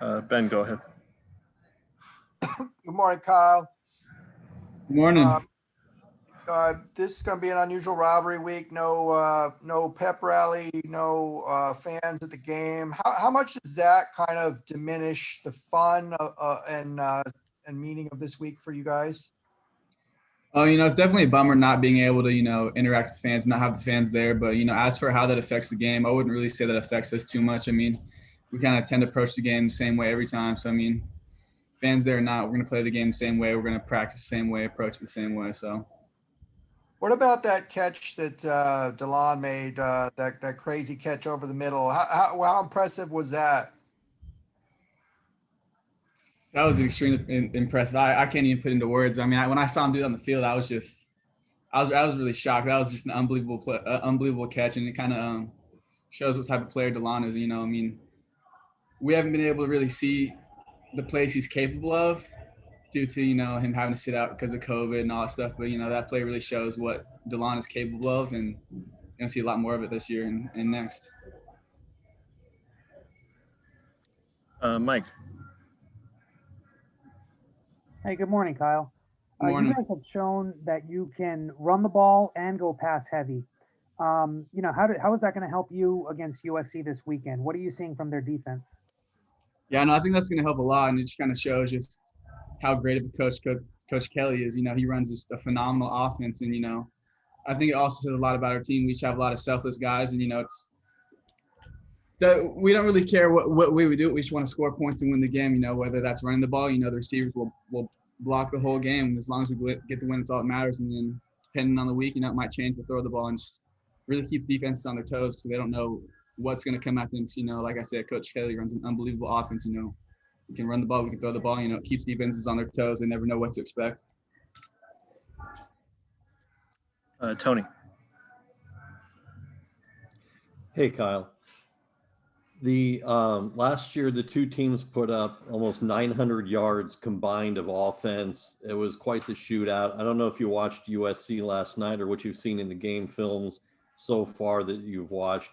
Ben, go ahead. Good morning, Kyle. Good morning. This is going to be an unusual rivalry week. No pep rally, no fans at the game. How much does that kind of diminish the fun and meaning of this week for you guys? Oh, it's definitely a bummer not being able to, interact with fans, not have the fans there. But, as for how that affects the game, I wouldn't really say that affects us too much. I mean, we kind of tend to approach the game the same way every time. So, I mean, fans there or not, we're going to play the game the same way. We're going to practice the same way, approach it the same way. So. What about that catch that DeLon made, that crazy catch over the middle? How impressive was that? That was extremely impressive. I can't even put into words. I mean, when I saw him do it on the field, I was really shocked. That was just an unbelievable catch, and it kind of shows what type of player DeLon is. I mean, we haven't been able to really see the plays he's capable of due to him having to sit out because of COVID and all that stuff. But that play really shows what DeLon is capable of, and you're gonna see a lot more of it this year and next. Mike. Hey, good morning, Kyle. Good morning. You guys have shown that you can run the ball and go pass heavy. How is that going to help you against USC this weekend? What are you seeing from their defense? Yeah, no, I think that's going to help a lot, and it just kind of shows just how great of a Coach Kelly is. He runs just a phenomenal offense, and I think it also says a lot about our team. We each have a lot of selfless guys, and it's that we don't really care what way we do it. We just want to score points and win the game. Whether that's running the ball, the receivers will block the whole game. As long as we get the win, it's all that matters. And then depending on the week, it might change. We'll throw the ball and just really keep the defenses on their toes so they don't know what's going to come at them. Like I said, Coach Kelly runs an unbelievable offense. We can run the ball, we can throw the ball. It keeps defenses on their toes. They never know what to expect. Tony. Hey, Kyle. The last year, the two teams put up almost 900 yards combined of offense. It was quite the shootout. I don't know if you watched USC last night or what you've seen in the game films so far that you've watched,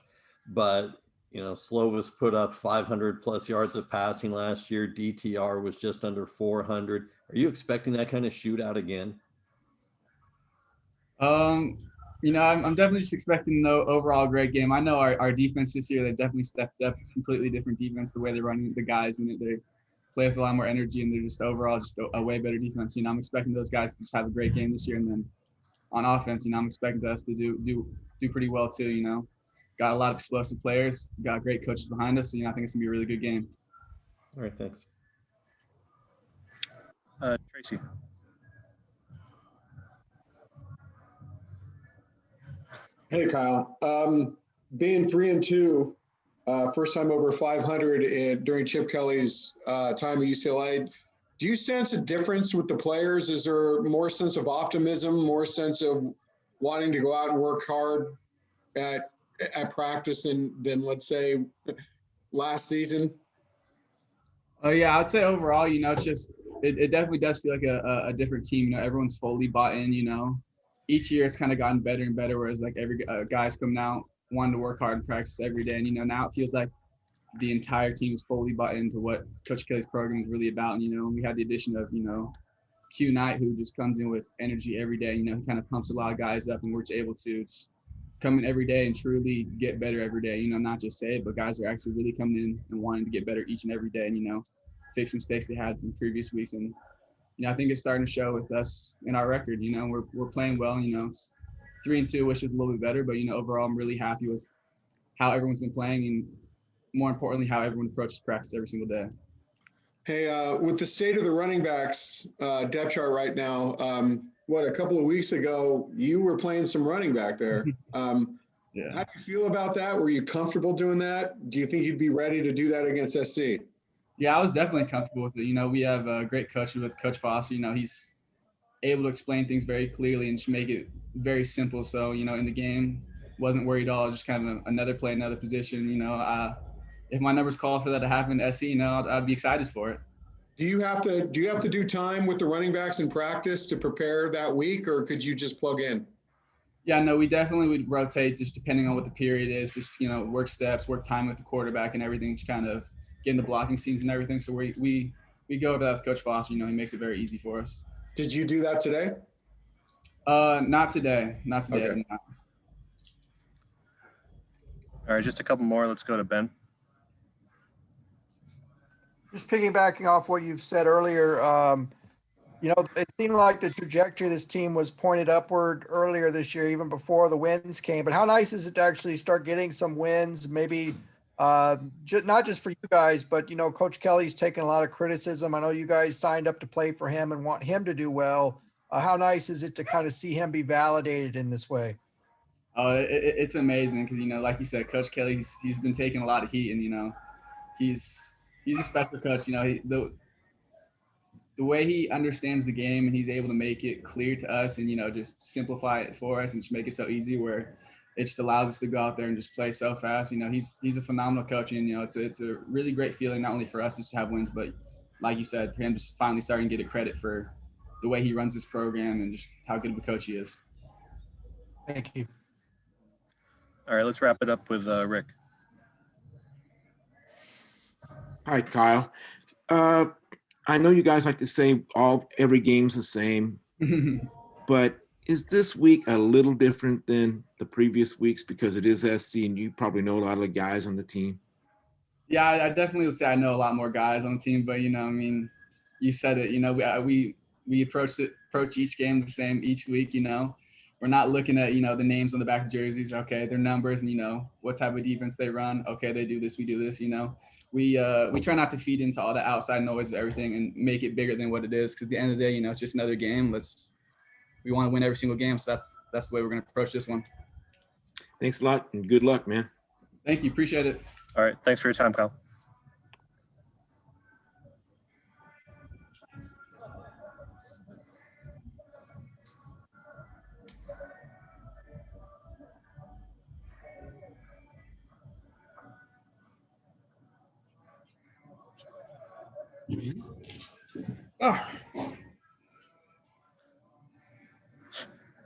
but Slovis put up 500 plus yards of passing last year. DTR was just under 400. Are you expecting that kind of shootout again? I'm definitely just expecting the overall great game. I know our defense this year, they definitely stepped up. It's a completely different defense, the way they're running the guys in it. They play with a lot more energy, and they're just overall just a way better defense. I'm expecting those guys to just have a great game this year. And then on offense, I'm expecting us to do pretty well too. Got a lot of explosive players, got great coaches behind us. So, I think it's gonna be a really good game. All right, thanks. Tracy. Hey, Kyle. Being 3-2, first time over 500 during Chip Kelly's time at UCLA, do you sense a difference with the players? Is there more sense of optimism, more sense of wanting to go out and work hard at practice than let's say last season? Oh yeah, I'd say overall, it's just it definitely does feel like a different team. Everyone's fully bought in. Each year it's kind of gotten better and better. Whereas like every guys coming out wanting to work hard and practice every day, and now it feels like the entire team is fully bought into what Coach Kelly's program is really about. And we had the addition of Q Knight, who just comes in with energy every day. He kind of pumps a lot of guys up, and we're just able to just come in every day and truly get better every day. Not just say it, but guys are actually really coming in and wanting to get better each and every day, and fix mistakes they had in previous weeks. And I think it's starting to show with us in our record. We're playing well. It's 3-2, which is a little bit better, but overall I'm really happy with how everyone's been playing, and more importantly how everyone approaches practice every single day. Hey, with the state of the running backs depth chart right now, a couple of weeks ago you were playing some running back there. Yeah. How do you feel about that? Were you comfortable doing that? Do you think you'd be ready to do that against SC? Yeah, I was definitely comfortable with it. We have a great coach with Coach Foster. He's able to explain things very clearly and just make it very simple. So, in the game, wasn't worried at all. Just kind of another play, another position. If my numbers call for that to happen at SC, I'd be excited for it. Do you have to do time with the running backs in practice to prepare that week, or could you just plug in? Yeah, no, we definitely would rotate just depending on what the period is. Just, work steps, work time with the quarterback and everything to kind of getting the blocking schemes and everything. So we go over that with Coach Foster. He makes it very easy for us. Did you do that today? Not today. Not today. Okay. Not. All right, just a couple more. Let's go to Ben. Just piggybacking off what you've said earlier, it seemed like the trajectory of this team was pointed upward earlier this year, even before the wins came. But how nice is it to actually start getting some wins? Maybe not just for you guys, but Coach Kelly's taken a lot of criticism. I know you guys signed up to play for him and want him to do well. How nice is it to kind of see him be validated in this way? Oh, it's amazing because like you said, Coach Kelly, he's been taking a lot of heat, and he's a special coach. The way he understands the game and he's able to make it clear to us and just simplify it for us and just make it so easy where it just allows us to go out there and just play so fast. He's a phenomenal coach, and it's a really great feeling not only for us just to have wins, but like you said, for him just finally starting to get a credit for the way he runs this program and just how good of a coach he is. Thank you. All right, let's wrap it up with Rick. Hi, Kyle. I know you guys like to say every game's the same, but is this week a little different than the previous weeks because it is SC and you probably know a lot of the guys on the team? Yeah, I definitely would say I know a lot more guys on the team, but you said it. We approach each game the same each week. We're not looking at the names on the back of the jerseys. Okay, their numbers and what type of defense they run. Okay, they do this, we do this. We try not to feed into all the outside noise of everything and make it bigger than what it is. Because at the end of the day, it's just another game. We want to win every single game, so that's the way we're going to approach this one. Thanks a lot and good luck, man. Thank you, appreciate it. All right, thanks for your time, Kyle.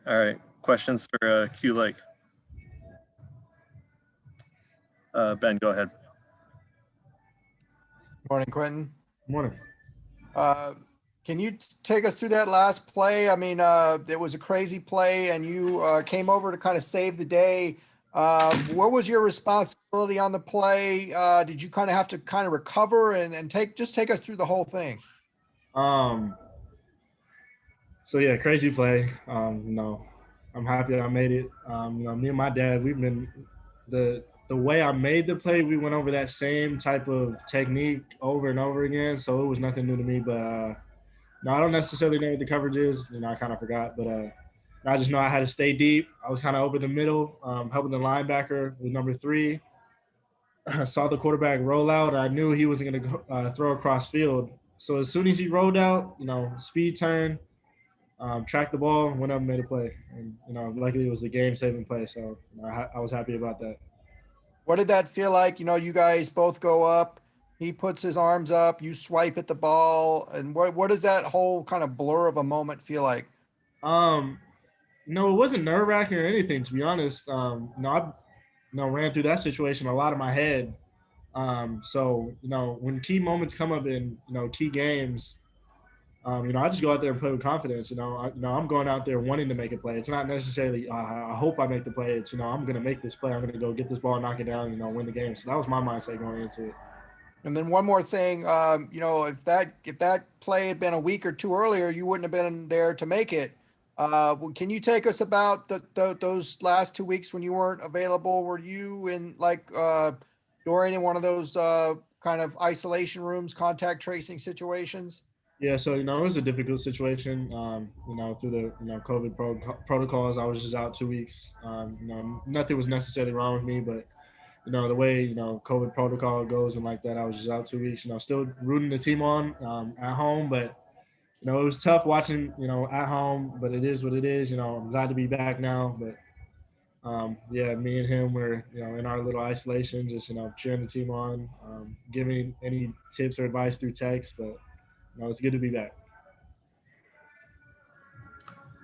All right, questions for Q Lake. Ben, go ahead. Morning, Quentin. Morning. Can you take us through that last play? I mean, it was a crazy play and you came over to kind of save the day. What was your responsibility on the play? Did you kind of have to kind of recover and take us through the whole thing? So yeah, crazy play. I'm happy I made it. Me and my dad, we've been the way I made the play, we went over that same type of technique over and over again. So it was nothing new to me, but I don't necessarily know what the coverage is. I kind of forgot, but I just know I had to stay deep. I was kind of over the middle, helping the linebacker with number 3. I saw the quarterback roll out. I knew he wasn't going to throw across field. So as soon as he rolled out, speed turn, tracked the ball, went up and made a play. And, luckily it was the game-saving play. So I was happy about that. What did that feel like? You guys both go up. He puts his arms up. You swipe at the ball. And what does that whole kind of blur of a moment feel like? No, it wasn't nerve-wracking or anything, to be honest. I ran through that situation a lot in my head. So when key moments come up in key games, I just go out there and play with confidence. I'm going out there wanting to make a play. It's not necessarily I hope I make the play. It's I'm going to make this play. I'm going to go get this ball, knock it down, win the game. So that was my mindset going into it. And then one more thing, if that play had been a week or two earlier, you wouldn't have been there to make it. Can you take us about those last 2 weeks when you weren't available? Were you in during in one of those kind of isolation rooms, contact tracing situations? Yeah, so it was a difficult situation. Through the COVID protocols, I was just out 2 weeks. Nothing was necessarily wrong with me, but the way COVID protocol goes and like that, I was just out 2 weeks. Still rooting the team on at home, but it was tough watching at home. But it is what it is. I'm glad to be back now. But me and him were in our little isolation, just cheering the team on, giving any tips or advice through text. But it's good to be back.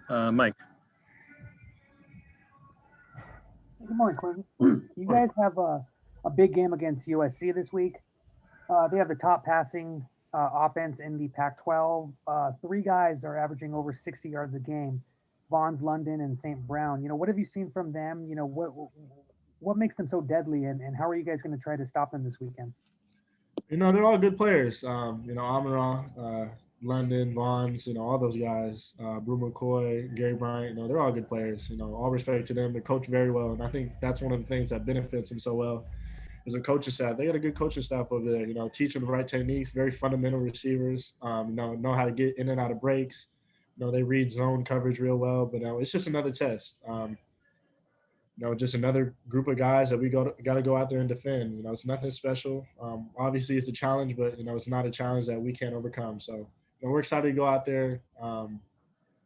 Mike. Good morning, Quentin. You guys have a big game against USC this week. They have the top passing offense in the Pac-12. Three guys are averaging over 60 yards a game: Bonds, London, and St. Brown. What have you seen from them? What makes them so deadly, and how are you guys going to try to stop them this weekend? They're all good players. Amara, London, Bonds, all those guys, Brew McCoy, Gary Bryant, they're all good players. All respect to them. They coach very well. And I think that's one of the things that benefits them so well is a coaching staff. They got a good coaching staff over there, teach them the right techniques, very fundamental receivers, know how to get in and out of breaks. They read zone coverage real well, but it's just another test. Just another group of guys that we got to go out there and defend. It's nothing special. Obviously, it's a challenge, but it's not a challenge that we can't overcome. So we're excited to go out there.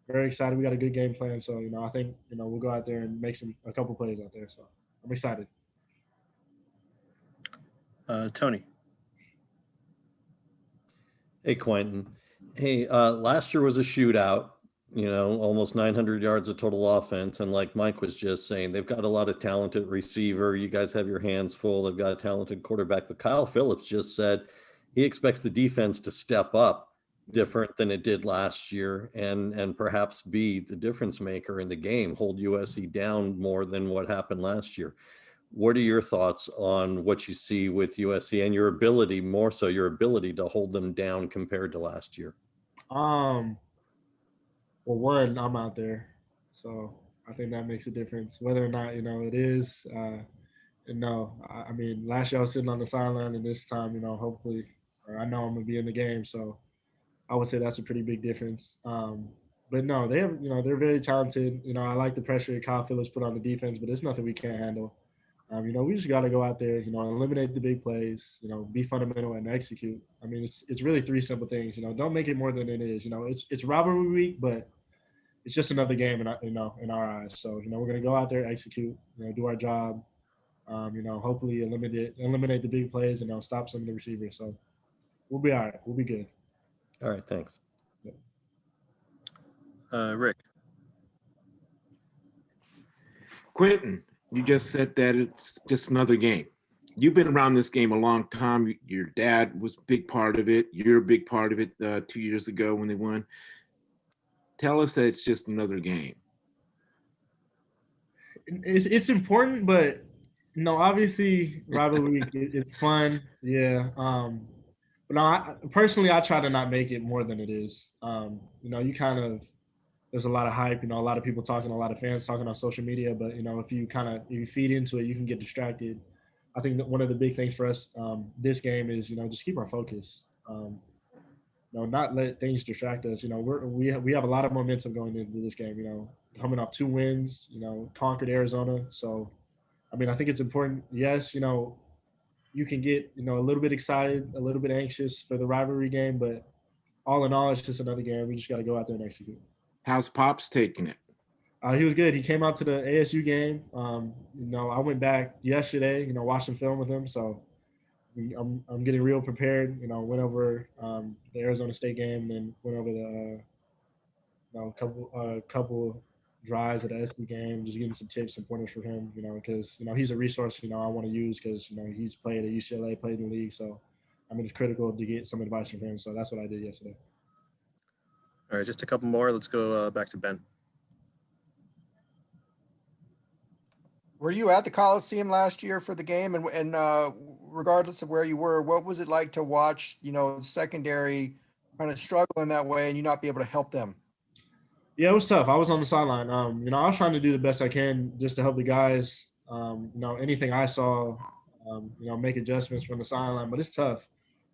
Very excited. We got a good game plan. So I think we'll go out there and make a couple plays out there. So I'm excited. Tony. Hey, Quentin. Hey, last year was a shootout, almost 900 yards of total offense. And like Mike was just saying, they've got a lot of talented receiver. You guys have your hands full. They've got a talented quarterback. But Kyle Phillips just said he expects the defense to step up different than it did last year and perhaps be the difference maker in the game, hold USC down more than what happened last year. What are your thoughts on what you see with USC and your ability to hold them down compared to last year? Well, one, I'm out there, so I think that makes a difference. Whether or not it is, no. I mean, last year I was sitting on the sideline, and this time, hopefully, or I know I'm gonna be in the game, so I would say that's a pretty big difference. But no, they have, they're very talented. I like the pressure that Kyle Phillips put on the defense, but it's nothing we can't handle. We just got to go out there, eliminate the big plays, be fundamental and execute. I mean, it's really three simple things. Don't make it more than it is. It's rivalry week, but it's just another game in our eyes. So we're gonna go out there, execute, do our job. Hopefully eliminate the big plays and stop some of the receivers. So we'll be all right. We'll be good. All right, thanks. Rick. Quentin, you just said that it's just another game. You've been around this game a long time. Your dad was a big part of it. You're a big part of it 2 years ago when they won. Tell us that it's just another game. It's important, but obviously rivalry week, it's fun. Yeah. But no, personally, I try to not make it more than it is. You kind of, there's a lot of hype, a lot of people talking, a lot of fans talking on social media, but if you feed into it, you can get distracted. I think that one of the big things for us this game is, just keep our focus. Not let things distract us. We have a lot of momentum going into this game, coming off 2 wins, conquered Arizona. So, I mean, I think it's important. Yes, you can get, a little bit excited, a little bit anxious for the rivalry game, but all in all, it's just another game. We just got to go out there and execute. How's Pops taking it? He was good. He came out to the ASU game. I went back yesterday, watched some film with him. So I'm getting real prepared. Went over the Arizona State game, then went over the couple drives at the SC game, just getting some tips and pointers from him. Because he's a resource. I want to use because he's played at UCLA, played in the league. So I mean, it's critical to get some advice from him. So that's what I did yesterday. All right, just a couple more. Let's go back to Ben. Were you at the Coliseum last year for the game? And regardless of where you were, what was it like to watch, secondary kind of struggle in that way and you not be able to help them? Yeah, it was tough. I was on the sideline. I was trying to do the best I can just to help the guys. Anything I saw, make adjustments from the sideline. But it's tough.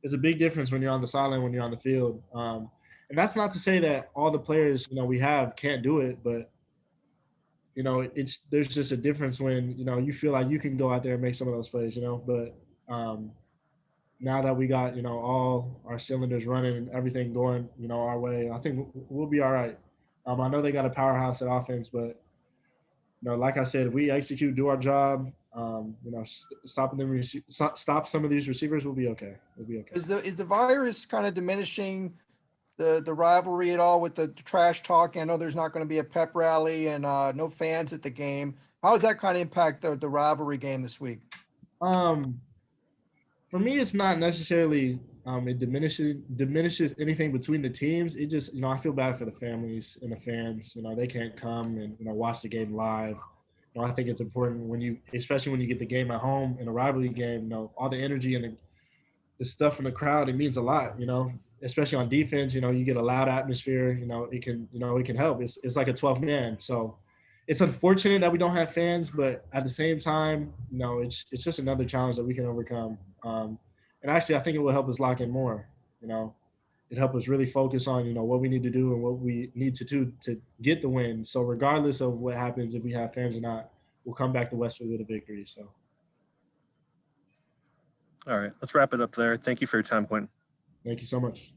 It's a big difference when you're on the sideline, when you're on the field. And that's not to say that all the players, we have can't do it, but there's just a difference when, you feel like you can go out there and make some of those plays, but now that we got, all our cylinders running and everything going, our way, I think we'll be all right. I know they got a powerhouse at offense, but, like I said, if we execute, do our job, stop some of these receivers, we'll be okay. We'll be okay. Is the virus kind of diminishing the rivalry at all with the trash talk? I know there's not going to be a pep rally and no fans at the game. How does that kind of impact the rivalry game this week? For me, it's not necessarily it diminishes anything between the teams. It just, I feel bad for the families and the fans. They can't come and watch the game live. I think it's important especially when you get the game at home in a rivalry game. All the energy and the stuff from the crowd, it means a lot. Especially on defense. You get a loud atmosphere. It can help. It's like a 12 man. So it's unfortunate that we don't have fans, but at the same time, it's just another challenge that we can overcome. And actually, I think it will help us lock in more. It help us really focus on what we need to do and what we need to do to get the win. So regardless of what happens, if we have fans or not, we'll come back to Westwood with a victory. So, All right, let's wrap it up there. Thank you for your time, Quentin. thank you so much.